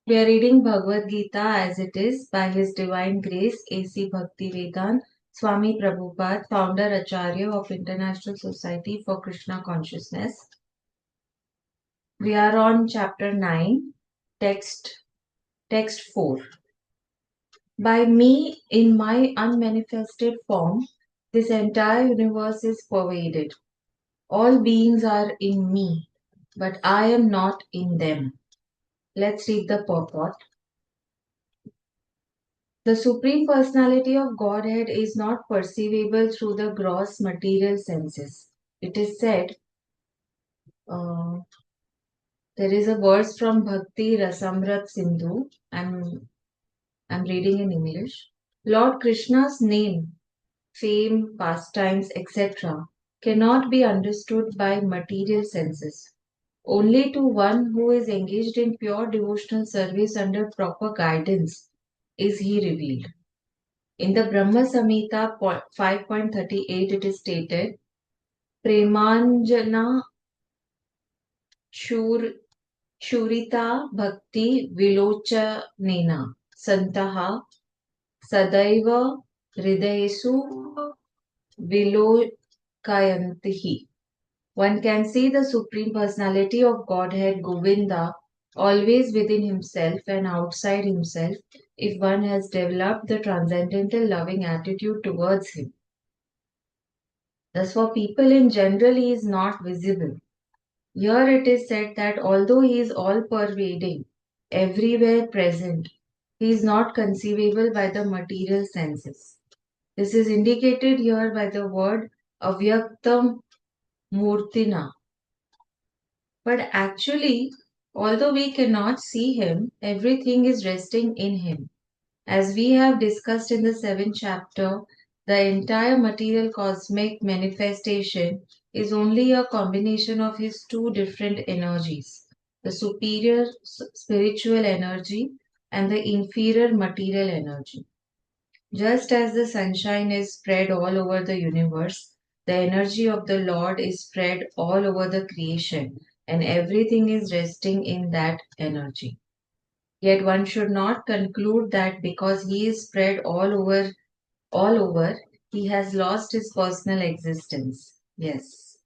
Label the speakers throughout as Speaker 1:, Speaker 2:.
Speaker 1: We are reading Bhagwat Geeta as it is by His Divine Grace A.C. Bhaktivedanta Swami Prabhupada, founder Acharya of International Society for Krishna Consciousness. We are on chapter 9, text 4. By me, in my unmanifested form, this entire universe is pervaded. All beings are in me, but I am not in them. Let's read the purport. The Supreme Personality of Godhead is not perceivable through the gross material senses. It is said, uh, there is a verse from Bhakti Rasamrat Sindhu. I'm reading in English. Lord Krishna's name, fame, pastimes, etc. cannot be understood by material senses. Only to one who is engaged in pure devotional service under proper guidance is he revealed. In the Brahma Samhita 5.38, it is stated, Premanjana Shur, Shurita Bhakti Vilochanena Santaha Sadaiva Hridayesu Vilokayantihi. One can see the Supreme Personality of Godhead Govinda always within himself and outside himself if one has developed the transcendental loving attitude towards him. Thus, for people in general, he is not visible. Here it is said that although he is all pervading, everywhere present, he is not conceivable by the material senses. This is indicated here by the word avyaktam murtina. But actually, although we cannot see him, everything is resting in him. As we have discussed in the seventh chapter, the entire material cosmic manifestation is only a combination of his two different energies, the superior spiritual energy and the inferior material energy. Just as the sunshine is spread all over the universe, the energy of the Lord is spread all over the creation, and everything is resting in that energy. Yet one should not conclude that because he is spread all over, he has lost his personal existence. Yes.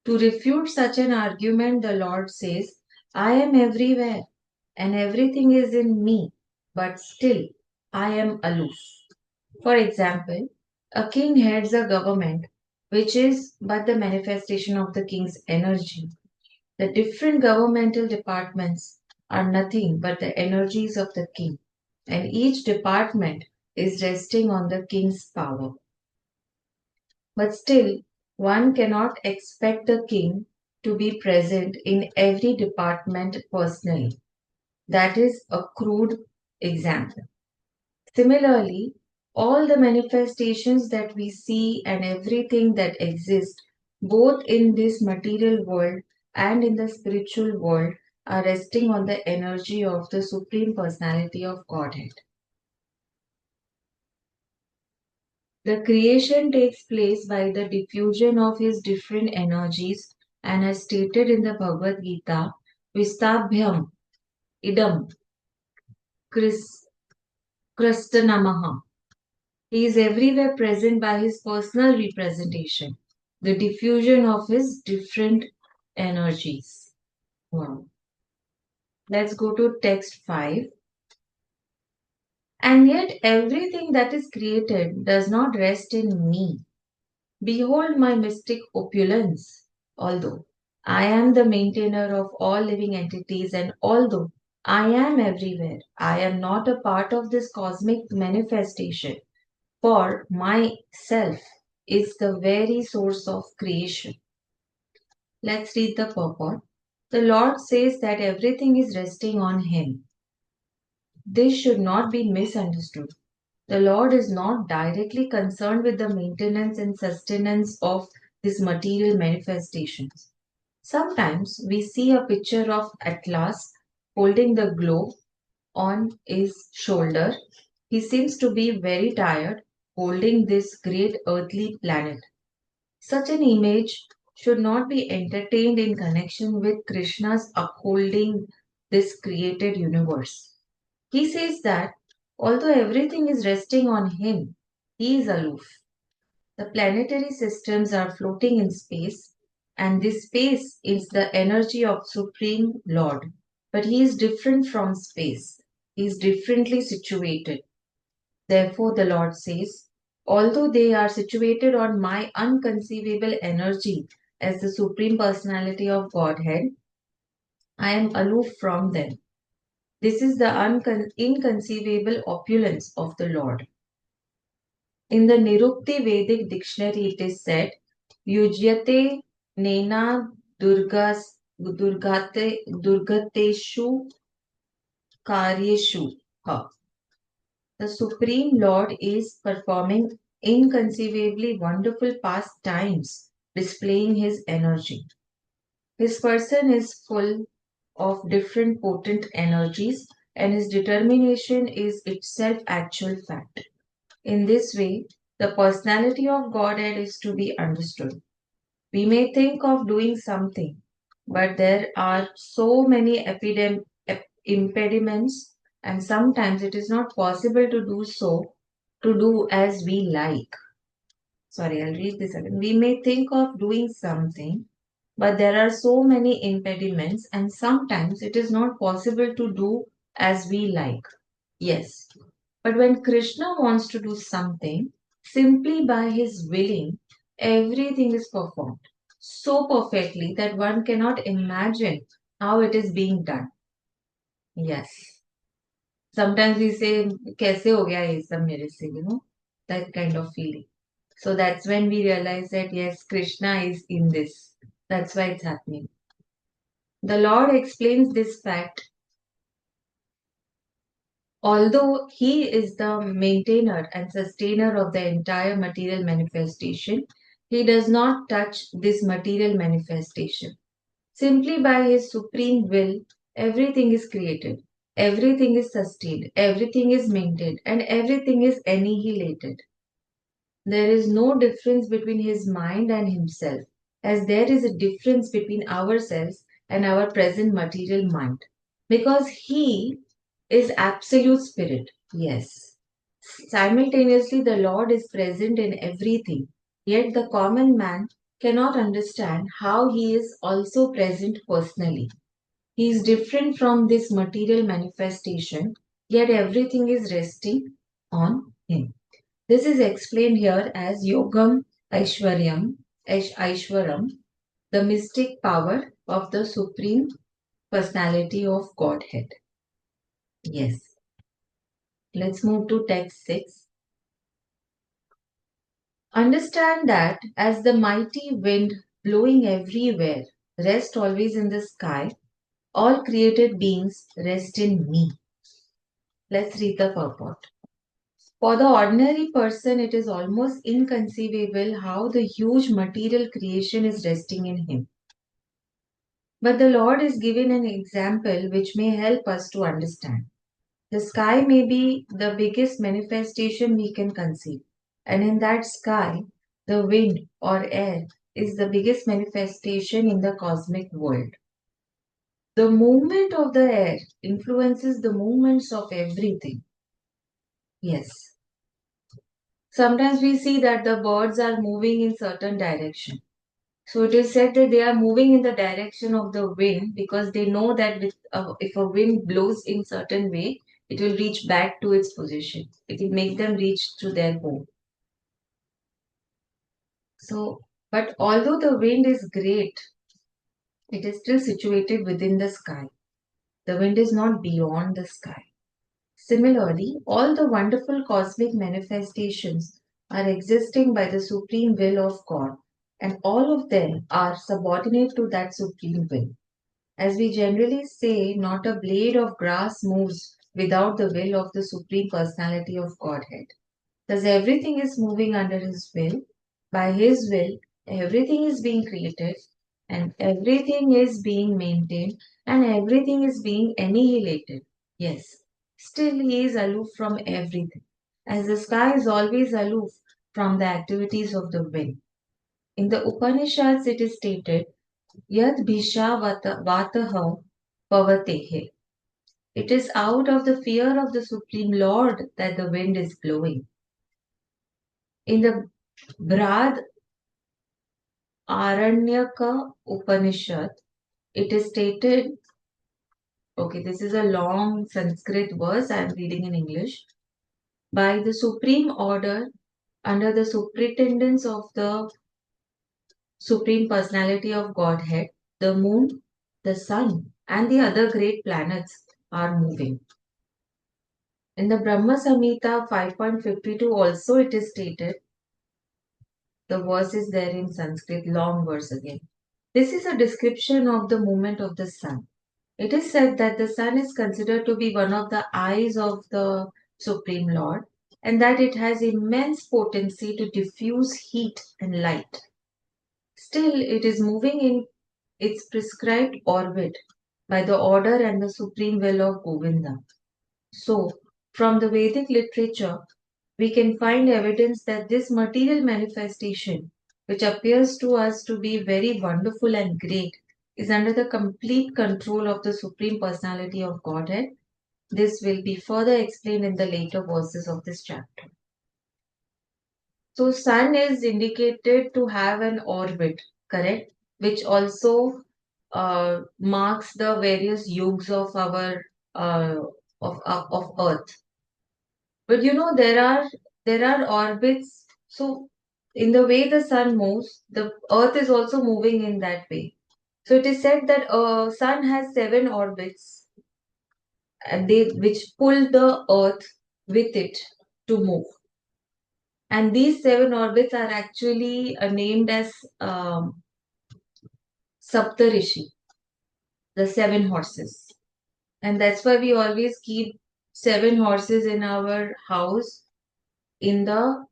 Speaker 1: To refute such an argument, the Lord says, I am everywhere and everything is in me, but still I am aloof. For example, a king heads a government which is but the manifestation of the king's energy. The different governmental departments are nothing but the energies of the king, and each department is resting on the king's power. But still, one cannot expect the king to be present in every department personally. That is a crude example. Similarly, all the manifestations that we see and everything that exists, both in this material world and in the spiritual world, are resting on the energy of the Supreme Personality of Godhead. The creation takes place by the diffusion of his different energies and as stated in the Bhagwat Geeta, Vistabhyam idam kristanamaha. He is everywhere present by his personal representation, the diffusion of his different energies. Wow. Let's go to text 5. And yet everything that is created does not rest in me. Behold my mystic opulence. Although I am the maintainer of all living entities and although I am everywhere, I am not a part of this cosmic manifestation. For myself is the very source of creation. Let's read the purport. The Lord says that everything is resting on Him. This should not be misunderstood. The Lord is not directly concerned with the maintenance and sustenance of these material manifestations. Sometimes we see a picture of Atlas holding the globe on his shoulder. He seems to be very tired holding this great earthly planet. Such an image should not be entertained in connection with Krishna's upholding this created universe. He says that although everything is resting on him, he is aloof. The planetary systems are floating in space, and this space is the energy of Supreme Lord. But he is different from space. He is differently situated. Therefore, the Lord says, although they are situated on my unconceivable energy as the Supreme Personality of Godhead, I am aloof from them. This is the inconceivable opulence of the Lord. In the Nirukti Vedic dictionary, it is said, Yujyate Nena Durgateshu Karyeshu. Ha. The Supreme Lord is performing inconceivably wonderful pastimes, displaying his energy. His person is full of different potent energies, and his determination is itself actual fact. In this way, the personality of Godhead is to be understood. We may think of doing something, but there are so many impediments, and sometimes it is not possible to do so, to do as we like. Sorry, I'll read this again. We may think of doing something, but there are so many impediments, and sometimes it is not possible to do as we like. Yes, but when Krishna wants to do something, simply by his willing, everything is performed so perfectly that one cannot imagine how it is being done. Yes. Sometimes we say, "Kaise ho gaya ye sab mere se," that kind of feeling. So that's when we realize that yes, Krishna is in this. That's why it's happening. The Lord explains this fact. Although he is the maintainer and sustainer of the entire material manifestation, he does not touch this material manifestation. Simply by his supreme will, everything is created, everything is sustained, everything is maintained, and everything is annihilated. There is no difference between his mind and himself, as there is a difference between ourselves and our present material mind. Because he is absolute spirit. Yes. Simultaneously, the Lord is present in everything. Yet the common man cannot understand how he is also present personally. He is different from this material manifestation, yet everything is resting on him. This is explained here as Yogam Aishwaram, the mystic power of the Supreme Personality of Godhead. Yes. Let's move to text 6. Understand that as the mighty wind blowing everywhere, rest always in the sky, all created beings rest in me. Let's read the purport. For the ordinary person, it is almost inconceivable how the huge material creation is resting in him. But the Lord is given an example which may help us to understand. The sky may be the biggest manifestation we can conceive, and in that sky, the wind or air is the biggest manifestation in the cosmic world. The movement of the air influences the movements of everything. Yes. Sometimes we see that the birds are moving in certain direction. So it is said that they are moving in the direction of the wind because they know that if a wind blows in certain way, it will reach back to its position. It will make them reach to their home. So, but although the wind is great, it is still situated within the sky. The wind is not beyond the sky. Similarly, all the wonderful cosmic manifestations are existing by the supreme will of God, and all of them are subordinate to that supreme will. As we generally say, not a blade of grass moves without the will of the Supreme Personality of Godhead. Thus, everything is moving under His will. By His will, everything is being created, and everything is being maintained, and everything is being annihilated. Yes, still He is aloof from everything, as the sky is always aloof from the activities of the wind. In the Upanishads, it is stated, Yad Bhisha Vataha Pavatehe. It is out of the fear of the Supreme Lord that the wind is blowing. In the Brad Aranyaka Upanishad, it is stated, okay, this is a long Sanskrit verse I am reading in English. By the supreme order, under the superintendence of the Supreme Personality of Godhead, the moon, the sun, and the other great planets are moving. In the Brahma Samhita 5.52 also it is stated, the verse is there in Sanskrit, long verse again. This is a description of the movement of the sun. It is said that the sun is considered to be one of the eyes of the Supreme Lord and that it has immense potency to diffuse heat and light. Still, it is moving in its prescribed orbit by the order and the supreme will of Govinda. So, from the Vedic literature, we can find evidence that this material manifestation, which appears to us to be very wonderful and great, is under the complete control of the Supreme Personality of Godhead. This will be further explained in the later verses of this chapter. So, Sun is indicated to have an orbit, correct? Which also marks the various yugs of our of Earth. But there are orbits. So in the way the sun moves, the Earth is also moving in that way. So it is said that sun has 7 orbits, and they which pull the Earth with it to move. And these 7 orbits are actually named as Saptarishi, the 7 horses. And that's why we always keep 7 horses in our house in the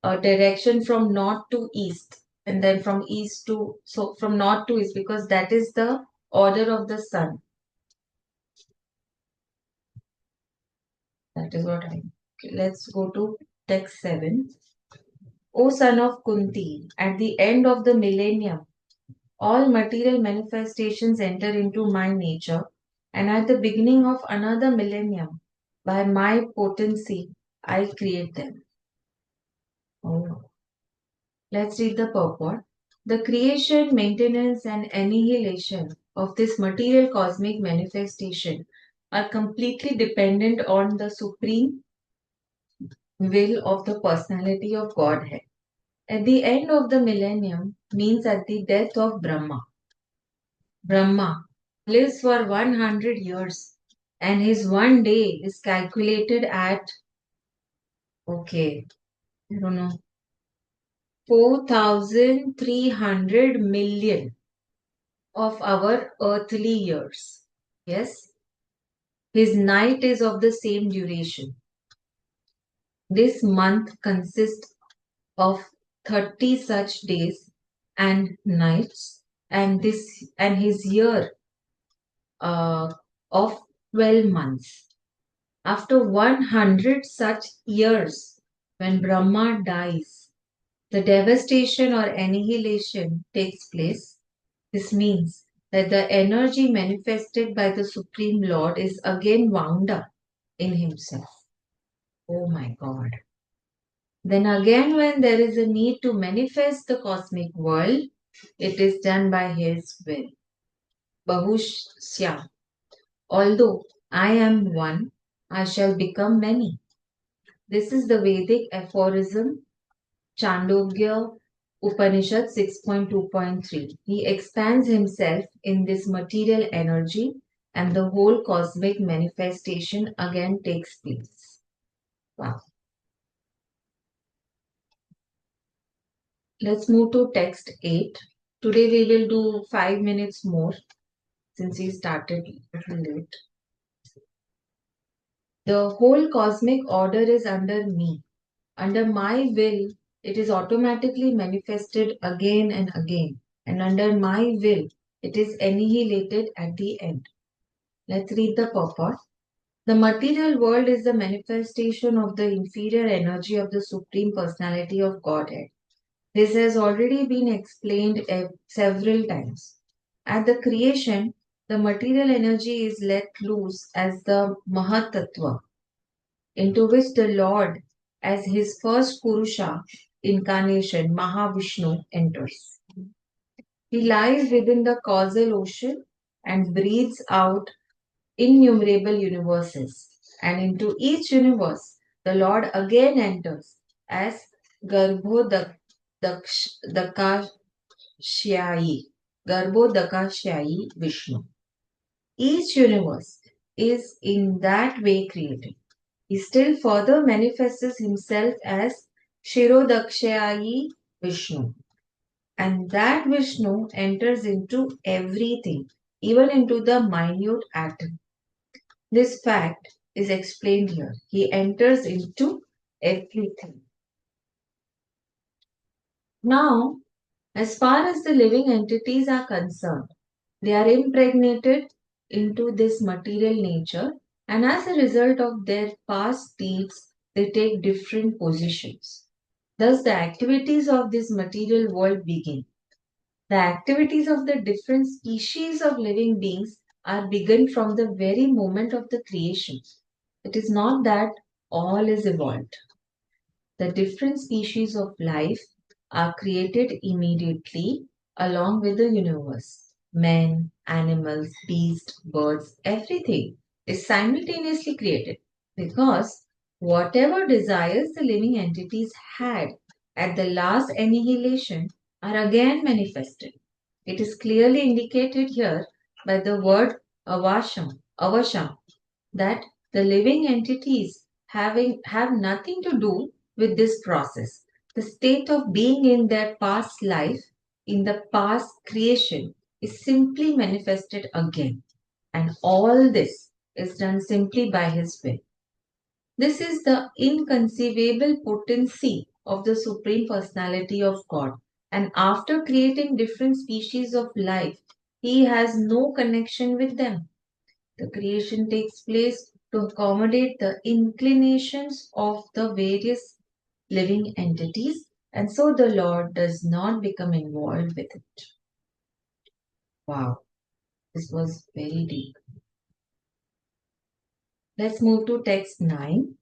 Speaker 1: direction from north to east, and then from east to, so from north to east, because that is the order of the sun. That is what I. Okay, let's go to text 7. O son of Kunti, at the end of the millennium, all material manifestations enter into my nature, and at the beginning of another millennium, by my potency, I create them. Oh. Let's read the purport. The creation, maintenance, and annihilation of this material cosmic manifestation are completely dependent on the supreme will of the personality of Godhead. At the end of the millennium means at the death of Brahma. Brahma lives for 100 years and his one day is calculated at, okay, I don't know, 4,300 million of our earthly years. Yes, his night is of the same duration. This month consists of 30 such days and nights, and his year of 12 months. After 100 such years, when Brahma dies, the devastation or annihilation takes place. This means that the energy manifested by the Supreme Lord is again wound up in himself. Oh my God. Then again, when there is a need to manifest the cosmic world, it is done by his will. Bahushya. Although I am one, I shall become many. This is the Vedic aphorism, Chandogya Upanishad 6.2.3. He expands himself in this material energy and the whole cosmic manifestation again takes place. Wow. Let's move to text 8. Today we will do 5 minutes more since we started a little late. The whole cosmic order is under me. Under my will, it is automatically manifested again and again. And under my will, it is annihilated at the end. Let's read the purport. The material world is the manifestation of the inferior energy of the Supreme Personality of Godhead. This has already been explained several times. At the creation, the material energy is let loose as the Mahatattva, into which the Lord, as his first Purusha incarnation, Mahavishnu, enters. He lies within the causal ocean and breathes out innumerable universes. And into each universe, the Lord again enters as Garbhodakashayi. Garbhodakashayi Vishnu. Each universe is in that way created. He still further manifests himself as Shirodakshayi Vishnu. And that Vishnu enters into everything, even into the minute atom. This fact is explained here. He enters into everything. Now, as far as the living entities are concerned, they are impregnated into this material nature, and as a result of their past deeds, they take different positions. Thus, the activities of this material world begin. The activities of the different species of living beings are begun from the very moment of the creation. It is not that all is evolved. The different species of life are created immediately along with the universe. Men, animals, beasts, birds, everything is simultaneously created because whatever desires the living entities had at the last annihilation are again manifested. It is clearly indicated here by the word avasham, that the living entities have nothing to do with this process. The state of being in their past life, in the past creation, is simply manifested again. And all this is done simply by His will. This is the inconceivable potency of the Supreme Personality of God. And after creating different species of life, He has no connection with them. The creation takes place to accommodate the inclinations of the various living entities, and so the Lord does not become involved with it. Wow, this was very deep. Let's move to text 9.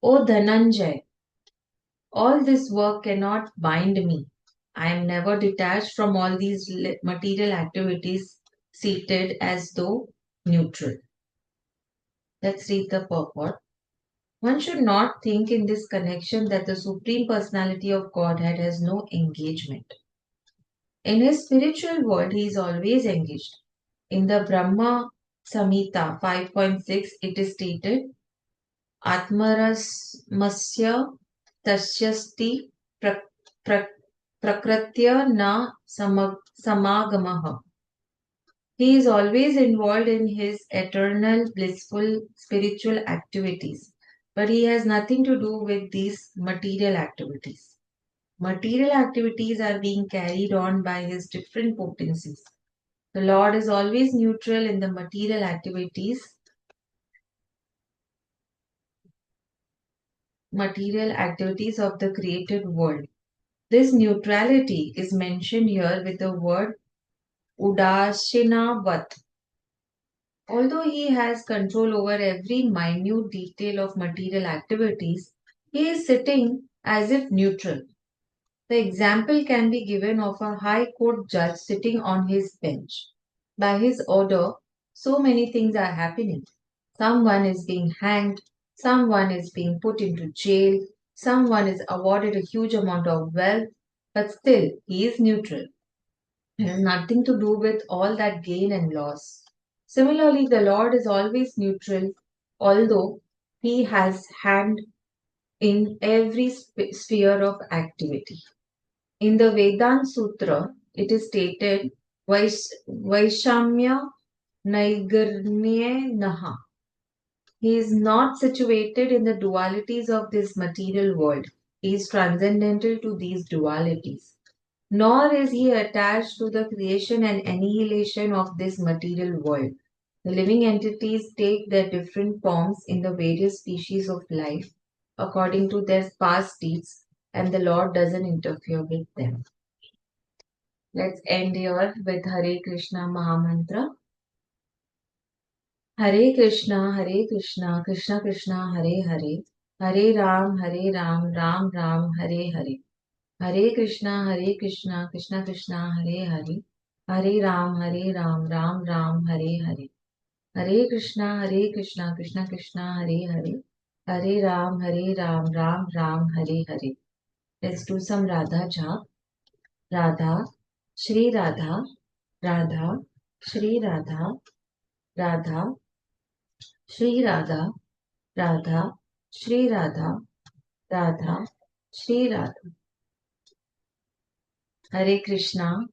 Speaker 1: O Dhananjay, all this work cannot bind me. I am never detached from all these material activities, seated as though neutral. Let's read the purport. One should not think in this connection that the Supreme Personality of Godhead has no engagement. In his spiritual world, he is always engaged. In the Brahma Samhita 5.6, it is stated, Atmarasmasya tasyasti prakritya na samagamaha. He is always involved in his eternal, blissful spiritual activities, but he has nothing to do with these material activities. Material activities are being carried on by his different potencies. The Lord is always neutral in the material activities of the created world. This neutrality is mentioned here with the word Udashinavat. Although he has control over every minute detail of material activities, he is sitting as if neutral. The example can be given of a high court judge sitting on his bench. By his order, so many things are happening. Someone is being hanged, someone is being put into jail, someone is awarded a huge amount of wealth, but still he is neutral. It has nothing to do with all that gain and loss. Similarly, the Lord is always neutral, although he has hand in every sphere of activity. In the Vedanta Sutra, it is stated, Vaishamya Naigarnye Naha. He is not situated in the dualities of this material world. He is transcendental to these dualities. Nor is he attached to the creation and annihilation of this material world. The living entities take their different forms in the various species of life according to their past deeds, and the Lord doesn't interfere with them. Let's end here with Hare Krishna Mahamantra. Hare Krishna, Krishna Krishna, Hare Hare, Hare Ram, Ram Ram, Hare Hare. Hare Krishna, Krishna Krishna, Hare Hare, Hare Ram, Ram Ram, Hare Hare. Hare Krishna, Krishna Krishna, Hare Hare, Hare Ram, Ram Ram, Hare Hare. Let's do some Radha jap. Radha, Shri Radha, Radha, Shri Radha, Radha, Shri Radha, Radha, Shri Radha, Radha, Shri Radha. Hare Krishna,